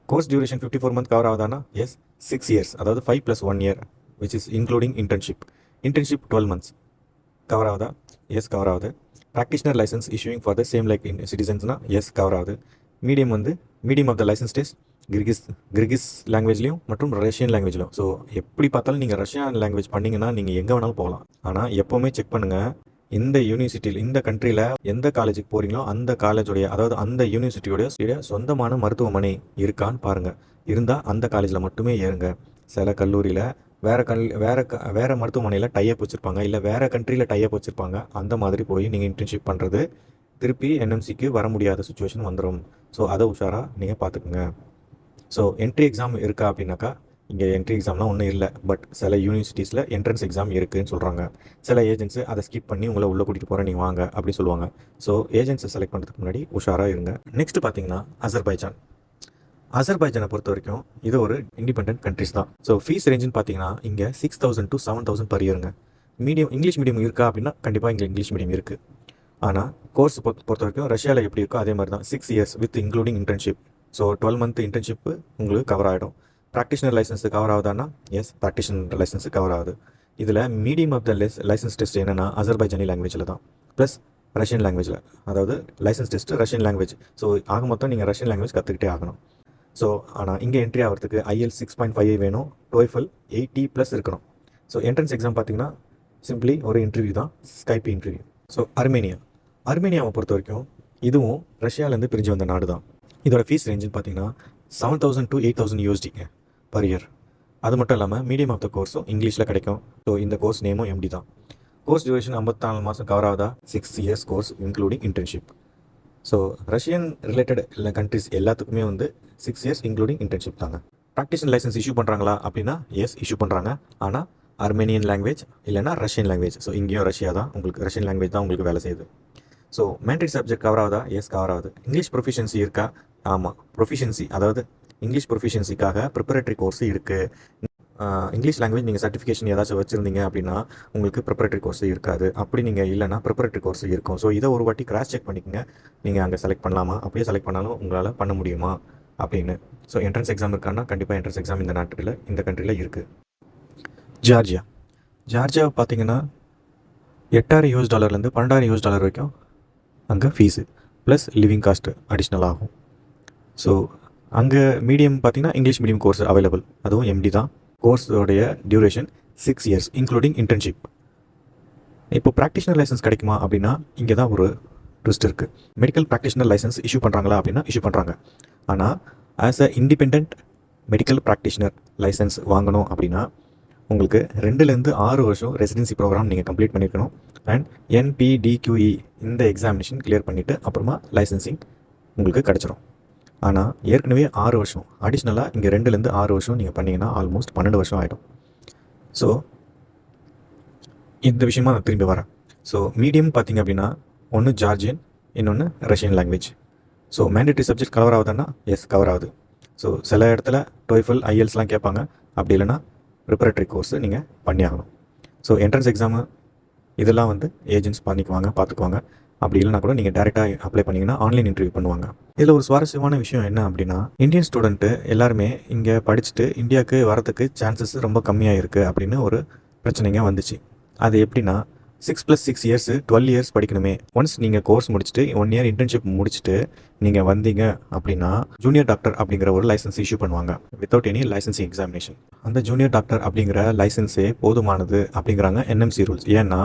Course duration 54 months cover ஆகுதானா? எஸ். 6 years, அதாவது 5 + 1 year which is including internship. Internship 12 months cover ஆகுதா? எஸ், கவர் ஆகுது. Practitioner licence issuing for the same like சிட்டிசன்ஸ்னா? எஸ், கவர் ஆகுது. Medium of the licence test Kyrgyz லாங்குவேஜ்லையும் மற்றும் ரஷ்யன் லாங்குவேஜ்லையும். ஸோ எப்படி பார்த்தாலும் நீங்கள் ரஷ்யன் லாங்குவேஜ் பண்ணிங்கன்னா நீங்கள் எங்கே வேணாலும் போகலாம். ஆனால் எப்போவுமே செக் பண்ணுங்கள், இந்த யூனிவர்சிட்டியில் இந்த கண்ட்ரியில் எந்த காலேஜுக்கு போகிறீங்களோ அந்த காலேஜோடைய, அதாவது அந்த யூனிவர்சிட்டியோடைய சொந்தமான மருத்துவமனை இருக்கான்னு பாருங்கள். இருந்தால் அந்த காலேஜில் மட்டுமே ஏறுங்க. சில கல்லூரியில் வேறு மருத்துவமனையில் டைப் வச்சுருப்பாங்க, இல்லை வேறு கண்ட்ரியில் டைப் வச்சுருப்பாங்க. அந்த மாதிரி போய் நீங்கள் இன்டர்ன்ஷிப் பண்ணுறது திருப்பி NMCக்கு வர முடியாத சுச்சுவேஷன் வந்துடும். ஸோ அதை உஷாராக நீங்கள் பார்த்துக்குங்க. ஸோ என்ட்ரி எக்ஸாம் இருக்கா அப்படின்னாக்கா, இங்கே என்ட்ரி எக்ஸாம்லாம் ஒன்றும் இல்லை. பட் சில யூனிவர்சிட்டிஸில் என்ட்ரன்ஸ் எக்ஸாம் இருக்குதுன்னு சொல்கிறாங்க. சில ஏஜென்ட்ஸு அதை ஸ்கிப் பண்ணி உங்களை உள்ளே கூட்டிகிட்டு போகிறேன் நீங்கள் வாங்க அப்படி சொல்லுவாங்க. ஸோ ஏஜென்ட்ஸை செலக்ட் பண்ணுறதுக்கு முன்னாடி உஷாராக இருங்க. நெக்ஸ்ட் பார்த்தீங்கன்னா அசர்பைஜானை பொறுத்த வரைக்கும் இது ஒரு இண்டிபெண்டன்ட் கண்ட்ரிஸ் தான். ஸோ ஃபீஸ் ரேஞ்சுன்னு பார்த்தீங்கன்னா இங்கே 6000 to 7000 per yearங்க. இங்கிலீஷ் மீடியம் இருக்கா அப்படின்னா கண்டிப்பாக இங்கே இங்கிலீஷ் மீடியம் இருக்குது. ஆனால் கோர்ஸ் பொறுத்த வரைக்கும் ரஷ்யாவில் எப்படி இருக்கோ அதே மாதிரி தான். 6 years with including internship. So 12 month internship உங்களுக்கு கவர் ஆகிடும். ப்ராக்டிஷனர் லைசன்ஸு கவர் ஆகுதானா? எஸ், ப்ராக்டிஷனர் லைசன்ஸு கவர் ஆகுது. இதில் medium of the licence test என்னென்னா அசர்பைஜானி லாங்குவேஜில் தான், ப்ளஸ் ரஷ்யன் லாங்குவேஜில். அதாவது licence test Russian language. So ஆக மொத்தம் நீங்கள் ரஷ்யன் லாங்குவேஜ் கற்றுக்கிட்டே ஆகணும். ஸோ ஆனால் இங்கே என்ட்ரி ஆகிறதுக்கு IELTS 6.5 வேணும், TOEFL 80+ இருக்கணும். ஸோ என்ட்ரன்ஸ் எக்ஸாம் பார்த்தீங்கன்னா சிம்பிளி ஒரு இன்டர்வியூ தான், ஸ்கைப் இன்டர்வியூ. ஸோ அர்மேனியாவை பொறுத்த வரைக்கும் இதுவும் ரஷ்யாவிலேருந்து பிரிஞ்சு வந்த நாடு தான். இதோட ஃபீஸ் ரேஞ்சுன்னு பார்த்தீங்கன்னா 7000 to 8000 USD per year. அது மட்டும் இல்லாமல் மீடியம் ஆஃப் த கோர்ஸும் இங்கிலீஷில் கிடைக்கும். ஸோ இந்த கோர்ஸ் நேமும் MD தான். கோர்ஸ் டியூரேஷன் 54 மாதம் கவர் ஆகுதா? 6 years course including internship. So Russian related countries எல்லாத்துக்குமே வந்து 6 years இன்க்ளூடிங் இன்டர்ன்ஷிப் தாங்க. ப்ராக்டிஷன் லைசன்ஸ் இஷ்யூ பண்ணுறாங்களா அப்படின்னா எஸ், இஷ்யூ பண்ணுறாங்க. ஆனால் அர்மேனியன் லாங்குவேஜ் இல்லைனா ரஷ்யன் லாங்குவேஜ். ஸோ இங்கேயும் ரஷ்யா தான், உங்களுக்கு ரஷ்யன் லாங்குவேஜ் தான் உங்களுக்கு வேலை செய்யுது. ஸோ மேண்ட்ரி சப்ஜெக்ட் கவர் ஆகுதா? எஸ், கவர் ஆகுது. இங்கிலீஷ் ப்ரொஃபிஷியன்சி இருக்கா? ஆமாம், ப்ரொஃபிஷியன்சி அதாவது இங்கிலீஷ் ப்ரொஃபிஷியன்சிக்காக ப்ரிப்பரேட்டரி கோர்ஸ் இருக்குது. இங்கிலீஷ் லாங்குவேஜ் நீங்கள் சர்டிஃபிகேஷன் ஏதாச்சும் வச்சுருந்தீங்க அப்படின்னா உங்களுக்கு ப்ரிப்பரேட்டரி கோர்ஸ் இருக்காது. அப்படி நீங்கள் இல்லைனா ப்ரிப்பரேட்டரி கோர்ஸ் இருக்கும். ஸோ இதை ஒரு வாட்டி கிராஸ் செக் பண்ணிக்கோங்க. நீங்கள் அங்கே செலக்ட் பண்ணலாமா, அப்படியே செலக்ட் பண்ணாலும் உங்களால் பண்ண முடியுமா அப்படின்னு. ஸோ என்ட்ரன்ஸ் எக்ஸாம் இருக்கான்னா கண்டிப்பாக என்ட்ரன்ஸ் எக்ஸாம் இந்த கண்ட்ரியில் இருக்குது. ஜார்ஜியா பார்த்தீங்கன்னா $8,000 $12,000 வரைக்கும் அங்கே fees plus living cost additional ஆகும். ஸோ அங்கே மீடியம் பார்த்தீங்கன்னா இங்கிலீஷ் மீடியம் கோர்ஸ் அவைலபிள், அதுவும் எம்டி தான். கோர்ஸோடைய டியூரேஷன் 6 இயர்ஸ் இன்க்ளூடிங் இன்டர்ன்ஷிப். இப்போ ப்ராக்டிஷனர் லைசன்ஸ் கிடைக்குமா அப்படின்னா இங்கே தான் ஒரு ட்விஸ்ட் இருக்குது. மெடிக்கல் ப்ராக்டிஷனர் லைசன்ஸ் இஷ்யூ பண்ணுறாங்களா அப்படின்னா இஷ்யூ பண்ணுறாங்க. ஆனால் as a independent medical practitioner license வாங்கணும் அப்படின்னா உங்களுக்கு 2லேருந்து 6 வருஷம் ரெசிடென்சி ப்ரோக்ராம் நீங்கள் கம்ப்ளீட் பண்ணியிருக்கணும். அண்ட் NPDQE இந்த எக்ஸாமினேஷன் கிளியர் பண்ணிவிட்டு அப்புறமா லைசன்சிங் உங்களுக்கு கிடச்சிரும். ஆனால் ஏற்கனவே 6 வருஷம் அடிஷ்னலாக இங்கே 2லேருந்து 6 வருஷம் நீங்கள் பண்ணிங்கன்னா ஆல்மோஸ்ட் 12 வருஷம் ஆகிடும். ஸோ இந்த விஷயமா நான் திரும்பி வரேன். ஸோ மீடியம் பார்த்தீங்க அப்படின்னா ஒன்று ஜார்ஜியன், இன்னொன்று Russian language. So mandatory subject cover ஆகுதுன்னா எஸ் கவர் ஆகுது. ஸோ சில இடத்துல TOEFL IELTSலாம் கேட்பாங்க. அப்படி இல்லைன்னா ப்ரிப்பரேட்டரி கோர்ஸு நீங்கள் பண்ணி ஆகணும். ஸோ என்ட்ரன்ஸ் எக்ஸாமு இதெல்லாம் ஏஜென்ட்ஸ் பார்த்துக்குவாங்க. அப்படி இல்லைனா கூட நீங்கள் டேரெக்டாக அப்ளை பண்ணிங்கன்னா ஆன்லைன் இன்டர்வியூ பண்ணுவாங்க. இதில் ஒரு சுவாரஸ்யமான விஷயம் என்ன அப்படின்னா இந்தியன் ஸ்டூடெண்ட்டு எல்லாருமே இங்கே படிச்சுட்டு இந்தியாவுக்கு வரதுக்கு சான்சஸ் ரொம்ப கம்மியாக இருக்குது அப்படின்னு ஒரு பிரச்சனைங்க வந்துச்சு. அது எப்படின்னா 6+6 இயர்ஸ் 12 இயர்ஸ் படிக்கணுமே. ஒன்ஸ் நீங்கள் கோர்ஸ் முடிச்சுட்டு 1 இயர் இன்டர்ன்ஷிப் முடிச்சுட்டு நீங்கள் வந்தீங்க அப்படின்னா ஜூனியர் டாக்டர் அப்படிங்கிற ஒரு லைசன்ஸ் இஷ்யூ பண்ணுவாங்க வித்தவுட் எனி லைசன்சிங் எக்ஸாமினேஷன். அந்த ஜூனியர் டாக்டர் அப்படிங்கிற லைசன்ஸே போதுமானது அப்படிங்கிறாங்க NMC ரூல்ஸ். ஏன்னா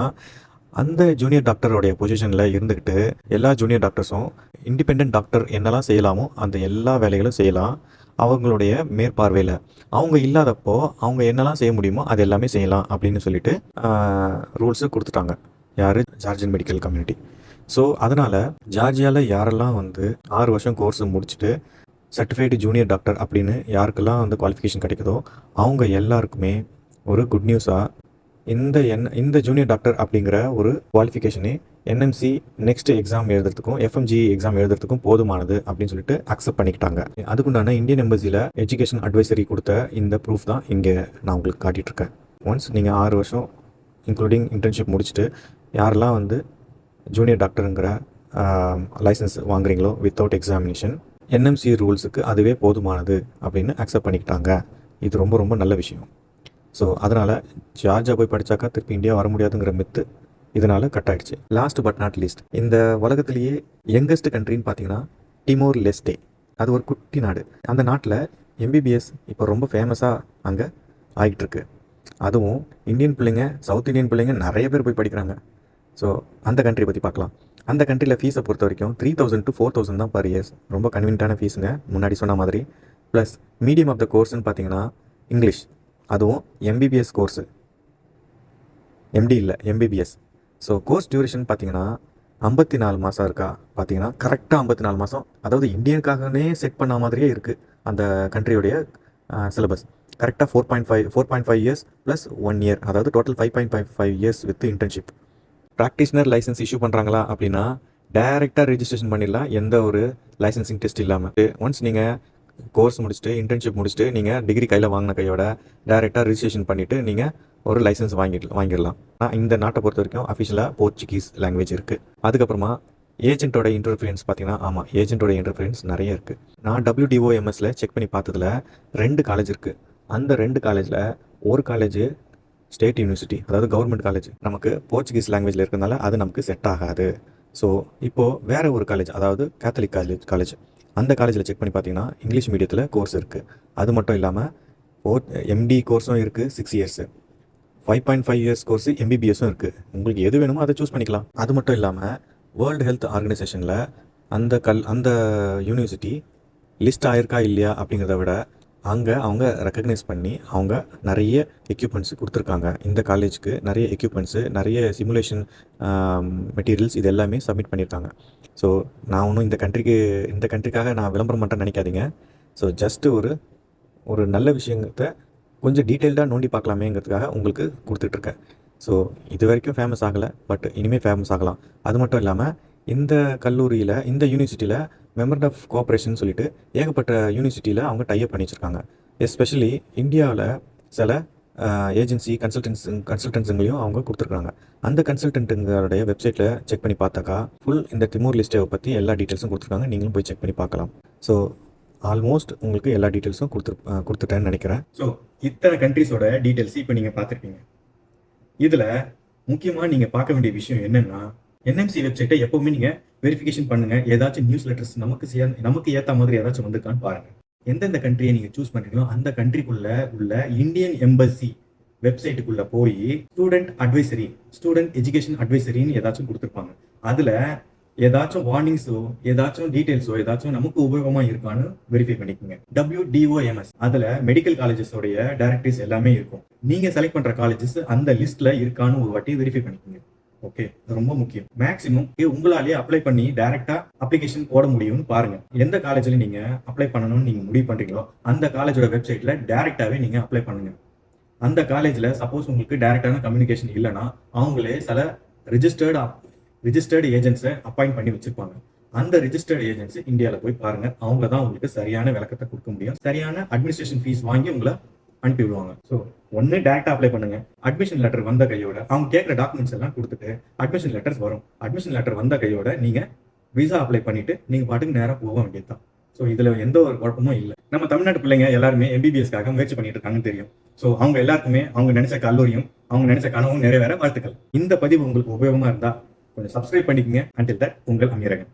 அந்த ஜூனியர் டாக்டருடைய பொசிஷனில் இருந்துக்கிட்டு எல்லா ஜூனியர் டாக்டர்ஸும் இண்டிபெண்ட் டாக்டர் என்னெல்லாம் செய்யலாமோ அந்த எல்லா வேலைகளும் செய்யலாம் அவங்களுடைய மேற்பார்வையில். அவங்க இல்லாதப்போ அவங்க என்னெல்லாம் செய்ய முடியுமோ அது எல்லாமே செய்யலாம் அப்படின்னு சொல்லிட்டு ரூல்ஸு கொடுத்துட்டாங்க யார் ஜார்ஜியன் மெடிக்கல் கம்யூனிட்டி. ஸோ அதனால் ஜார்ஜியாவில் யாரெல்லாம் 6 வருஷம் கோர்ஸ் முடிச்சுட்டு சர்டிஃபைடு ஜூனியர் டாக்டர் அப்படின்னு யாருக்கெல்லாம் குவாலிஃபிகேஷன் கிடைக்குதோ அவங்க எல்லாருக்குமே ஒரு குட் நியூஸாக இந்த ஜூனியர் டாக்டர் அப்படிங்கிற ஒரு குவாலிஃபிகேஷனே NMC நெக்ஸ்ட் எக்ஸாம் எழுதுறதுக்கும் FMG எக்ஸாம் எழுதுறதுக்கும் போதுமானது அப்படின்னு சொல்லிட்டு அக்செப்ட் பண்ணிக்கிட்டாங்க. அதுக்குண்டான இந்தியன் எம்பசியில் எஜுகேஷன் அட்வைசரி கொடுத்த இந்த ப்ரூஃப் தான் இங்கே நான் உங்களுக்கு காட்டிகிட்ருக்கேன். ஒன்ஸ் நீங்கள் 6 வருஷம் இன்க்ளூடிங் இன்டர்ன்ஷிப் முடிச்சுட்டு யாரெல்லாம் ஜூனியர் டாக்டருங்கிற லைசன்ஸ் வாங்குறீங்களோ வித்தவுட் எக்ஸாமினேஷன் NMC ரூல்ஸுக்கு அதுவே போதுமானது அப்படின்னு அக்செப்ட் பண்ணிக்கிட்டாங்க. இது ரொம்ப ரொம்ப நல்ல விஷயம். ஸோ அதனால் ஜார்ஜியா போய் படித்தாக்கா திருப்பி இந்தியா வர முடியாதுங்கிற மித்து இதனால் கட் ஆகிடுச்சு. லாஸ்ட் பட் நாட் லீஸ்ட், இந்த உலகத்திலேயே யங்கஸ்ட் கண்ட்ரின்னு பார்த்தீங்கன்னா டிமோர் லெஸ்டே. அது ஒரு குட்டி நாடு. அந்த நாட்டில் MBBS இப்போ ரொம்ப ஃபேமஸாக அங்கே ஆகிட்டுருக்கு. அதுவும் இந்தியன் பிள்ளைங்க, சவுத் இந்தியன் பிள்ளைங்க நிறைய பேர் போய் படிக்கிறாங்க. ஸோ அந்த கண்ட்ரி பற்றி பார்க்கலாம். அந்த கண்ட்ரியில் ஃபீஸை பொறுத்த வரைக்கும் 3,000 to 4,000 தான் பர் இயர்ஸ். ரொம்ப கன்வீனியன்ட்டான ஃபீஸுங்க முன்னாடி சொன்ன மாதிரி. ப்ளஸ் மீடியம் ஆஃப் த கோர்ஸ்ன்னு பார்த்தீங்கன்னா இங்கிலீஷ், அதுவும் MBBS கோர்ஸு, MD இல்லை MBBS. ஸோ கோர்ஸ் டியூரேஷன் பார்த்தீங்கன்னா 54 மாதம் இருக்கா பார்த்தீங்கன்னா கரெக்டாக 54 மாதம். அதாவது இந்தியனுக்காகவே செட் பண்ண மாதிரியே இருக்குது அந்த கண்ட்ரியோடைய சிலபஸ். கரெக்டாக 4.5 இயர்ஸ் ப்ளஸ் 1 இயர், அதாவது total 5.5 years with internship. Practitioner license issue பண்ணுறாங்களா அப்படின்னா டைரெக்டாக ரெஜிஸ்ட்ரேஷன் பண்ணிடலாம், எந்த ஒரு லைசன்சிங் டெஸ்ட் இல்லாமல். ஒன்ஸ் நீங்கள் கோர்ஸ் முடிச்சுட்டு இன்டர்ன்ஷிப் முடிச்சுட்டு நீங்கள் டிகிரி கையில் வாங்கின கையோட டைரெக்டாக ரெஜிஸ்ட்ரேஷன் பண்ணிவிட்டு நீங்கள் ஒரு லைசன்ஸ் வாங்கிடலாம். ஆனால் இந்த நாட்டை பொறுத்த வரைக்கும் அஃபிஷியலாக போர்ச்சுகீஸ் லாங்குவேஜ் இருக்குது. அதுக்கப்புறமா ஏஜென்ட்டோட இன்டர்ஃபரன்ஸ் பார்த்தீங்கன்னா ஆமாம் ஏஜென்ட்டோட இன்டர்ஃபரன்ஸ் நிறைய இருக்குது. நான் WDOMSல செக் பண்ணி பார்த்ததில் 2 காலேஜ் இருக்குது. அந்த 2 காலேஜில் ஒரு காலேஜ் ஸ்டேட் யூனிவர்சிட்டி, அதாவது கவர்மெண்ட் காலேஜ். நமக்கு போர்ச்சுகீஸ் லாங்குவேஜில் இருக்கிறதுனால அது நமக்கு செட் ஆகாது. ஸோ இப்போது வேறு ஒரு காலேஜ், அதாவது கேத்தலிக் காலேஜ் அந்த காலேஜில் செக் பண்ணி பார்த்தீங்கன்னா இங்கிலீஷ் மீடியத்தில் கோர்ஸ் இருக்குது. அது மட்டும் இல்லாமல் MD கோர்ஸும் இருக்குது 6 இயர்ஸு, 5.5 இயர்ஸ் கோர்ஸு MBBSும் இருக்குது. உங்களுக்கு எது வேணுமோ அதை சூஸ் பண்ணிக்கலாம். அது மட்டும் இல்லாமல் வேர்ல்டு ஹெல்த் ஆர்கனைசேஷனில் அந்த யூனிவர்சிட்டி லிஸ்ட் ஆயிருக்கா இல்லையா அப்படிங்கிறத விட அங்கே அவங்க ரெக்கக்னைஸ் பண்ணி அவங்க நிறைய எக்யூப்மெண்ட்ஸ் கொடுத்துருக்காங்க. இந்த காலேஜுக்கு நிறைய எக்யூப்மெண்ட்ஸு, நிறைய சிமுலேஷன் மெட்டீரியல்ஸ் இது எல்லாமே சப்மிட் பண்ணியிருக்காங்க. ஸோ நான் ஒன்றும் இந்த கண்ட்ரிக்காக நான் விளம்பரம் பண்ணுறேன்னு நினைக்காதீங்க. ஸோ ஜஸ்ட்டு ஒரு நல்ல விஷயத்தை கொஞ்சம் டீட்டெயில்டாக நோண்டி பார்க்கலாமேங்கிறதுக்காக உங்களுக்கு கொடுத்துட்ருக்கேன். ஸோ இது வரைக்கும் ஃபேமஸ் ஆகலை, பட் இனிமேல் ஃபேமஸ் ஆகலாம். அது மட்டும் இல்லாமல் இந்த கல்லூரியில், இந்த யூனிவர்சிட்டியில் மெமரண்ட் ஆஃப் கோஆப்ரேஷன் சொல்லிட்டு ஏகப்பட்ட யூனிவர்சிட்டியில் அவங்க டைப் பண்ணி வச்சுருக்காங்க. எஸ்பெஷலி இந்தியாவில் சில ஏஜென்சி கன்சல்டன்ஸுங்களையும் அவங்க கொடுத்துருக்காங்க. அந்த கன்சல்டன்ட்டுங்களுடைய வெப்சைட்டில் செக் பண்ணி பார்த்தாக்கா இந்த திமூர் லிஸ்ட்டை பற்றி எல்லா டீட்டெயில்ஸும் கொடுத்துருக்காங்க. நீங்களும் போய் செக் பண்ணி பார்க்கலாம். ஸோ ஆல்மோஸ்ட் உங்களுக்கு எல்லா டீட்டெயில்ஸும் கொடுத்துட்டேன்னு நினைக்கிறேன். ஸோ இத்தனை கண்ட்ரிஸோட டீட்டெயில்ஸ் இப்போ நீங்கள் பார்த்துருப்பீங்க. இதில் முக்கியமாக நீங்கள் பார்க்க வேண்டிய விஷயம் என்னென்னா, என்எம்சி வெப்சைட்டை எப்போவுமே நீங்கள் வெரிஃபிகேஷன் பண்ணுங்கள். ஏதாச்சும் நியூஸ் லெட்டர்ஸ் நமக்கு ஏற்ற மாதிரி ஏதாச்சும் வந்திருக்கான்னு பாருங்கள். எந்தெந்த கண்ட்ரியை நீங்கள் சூஸ் பண்ணுறீங்களோ அந்த கண்ட்ரிக்குள்ள உள்ள இந்தியன் எம்பசி வெப்சைட்டுக்குள்ளே போய் ஸ்டூடெண்ட் எஜுகேஷன் அட்வைசரின்னு ஏதாச்சும் கொடுத்துருப்பாங்க. அதில் ஏதாச்சும் வார்னிங்ஸோ ஏதாச்சும் டீடைல்ஸோ ஏதாச்சும் நமக்கு உபயோகமா இருக்கான்னு வெரிஃபை பண்ணிக்கோங்க. WDOMS அதுல மெடிக்கல் காலேஜஸோடைய டைரக்டரிஸ் எல்லாமே இருக்கும். நீங்க செலக்ட் பண்ற காலேஜஸ் அந்த லிஸ்ட்ல இருக்கான்னு ஒரு வாட்டி வெரிஃபை பண்ணிக்கோங்க. ஓகே, ரொம்ப முக்கியம். மேக்ஸிமம் உங்களாலேயே அப்ளை பண்ணி டைரக்டா அப்ளிகேஷன் போட முடியும்னு பாருங்க. எந்த காலேஜ்ல நீங்க அப்ளை பண்ணணும்னு நீங்க முடிவு பண்றீங்களோ அந்த காலேஜோட வெப்சைட்ல டைரக்டாவே நீங்க அப்ளை பண்ணுங்க. அந்த காலேஜ்ல சப்போஸ் உங்களுக்கு டைரக்டான கம்யூனிகேஷன் இல்லைன்னா அவங்களே சில ரிஜிஸ்டர்டு ஏஜென்ட்ஸை அப்பாயிண்ட் பண்ணி வச்சிருப்பாங்க. அந்த ரிஜிஸ்டர்டு ஏஜென்ட்ஸ் இந்தியாவில் போய் பாருங்க. அவங்க தான் உங்களுக்கு சரியான விளக்கத்தை கொடுக்க முடியும். சரியான அட்மினிஸ்ட்ரேஷன் ஃபீஸ் வாங்கி உங்களை அனுப்பி விடுவாங்க. ஸோ ஒன்று டேரக்டா அப்ளை பண்ணுங்க. அட்மிஷன் லெட்டர் வந்த கையோட அவங்க கேட்குற டாக்குமெண்ட்ஸ் எல்லாம் கொடுத்துட்டு அட்மிஷன் லெட்டர்ஸ் வரும். அட்மிஷன் லெட்டர் வந்த கையோட நீங்க விசா அப்ளை பண்ணிட்டு நீங்க பாட்டுக்கு நேராக போக வேண்டியதுதான். ஸோ இதுல எந்த ஒரு குழப்பமும் இல்லை. நம்ம தமிழ்நாட்டு பிள்ளைங்க எல்லாருமே MBBSக்காக முயற்சி பண்ணிட்டு இருக்காங்கன்னு தெரியும். ஸோ அவங்க எல்லாருக்குமே அவங்க நினைச்ச கல்லூரியும் அவங்க நினைச்ச கனவும் நிறைவேற வாழ்த்துக்கள். இந்த பதிவு உங்களுக்கு உபயோகமா இருந்தா கொஞ்சம் சப்ஸ்கிரைப் பண்ணிக்கங்க. Until that, உங்கள் அமீரகன்.